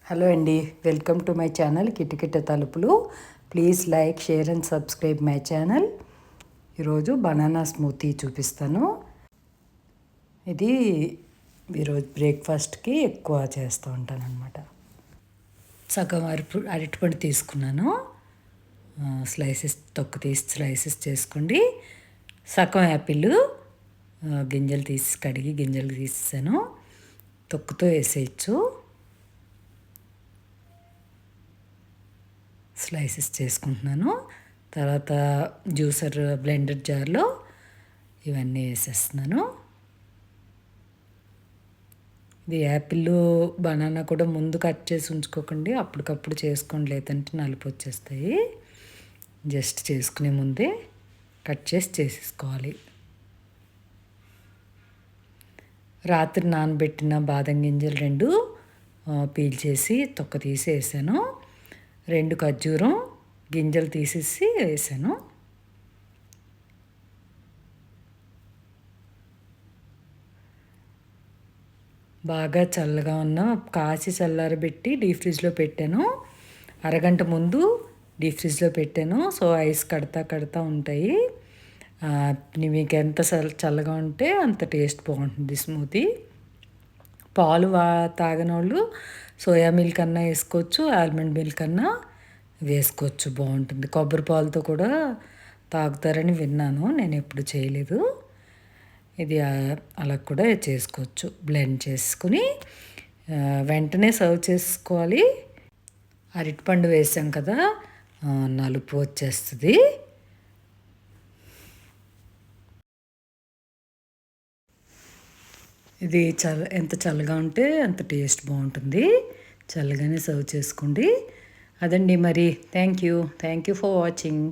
Hello అండి, welcome to my channel కిటకిట తలుపులు. Please like, share and subscribe my channel. ఈరోజు banana smoothie చూపిస్తాను. ఇది ఈరోజు బ్రేక్ఫాస్ట్కి ఎక్కువ చేస్తూ ఉంటాను అనమాట. సగం అరటిపండు తీసుకున్నాను. స్లైసెస్ తొక్కు తీసి స్లైసెస్ చేసుకోండి. సగం యాపిల్ గింజలు తీసి కడిగి గింజలు తీసాను. తొక్కుతో వేసేయచ్చు. స్లైసెస్ చేసుకుంటున్నాను. తర్వాత జ్యూసర్ బ్లెండర్ జార్లో ఇవన్నీ వేసేస్తున్నాను. ఇది యాపిల్ బనానా కూడా ముందు కట్ చేసి ఉంచుకోకండి, అప్పటికప్పుడు చేసుకోండి, లేదంటే నలుపు వచ్చేస్తాయి. జస్ట్ చేసుకునే ముందే కట్ చేసి చేసేసుకోవాలి. రాత్రి నానబెట్టిన బాదం గింజలు 2 పీల్ చేసి తొక్క తీసి వేసాను. 2 ఖర్జూరం గింజలు తీసేసి వేసాను. బాగా చల్లగా ఉన్న కాచి చల్లారబెట్టి డీప్ ఫ్రిడ్జ్లో పెట్టాను. అరగంట ముందు డీప్ ఫ్రిడ్జ్లో పెట్టాను. సో ఐస్ కడతా ఉంటాయి. మీకు ఎంత చల్లగా ఉంటే అంత టేస్ట్ బాగుంటుంది స్మూతీ. పాలు తాగనోళ్ళు సోయా మిల్క్ అన్నా వేసుకోవచ్చు, ఆల్మండ్ మిల్క్ అన్నా వేసుకోవచ్చు, బాగుంటుంది. కొబ్బరి పాలతో కూడా తాగుతారని విన్నాను, నేను ఎప్పుడు చేయలేదు. ఇది అలా కూడా చేసుకోవచ్చు. బ్లెండ్ చేసుకుని వెంటనే సర్వ్ చేసుకోవాలి. అరటిపండు వేసాం కదా, నలుపు వచ్చేస్తుంది. ఇది ఎంత చల్లగా ఉంటే అంత టేస్ట్ బాగుంటుంది. చల్లగానే సర్వ్ చేసుకోండి. అదండి మరి. Thank you for watching.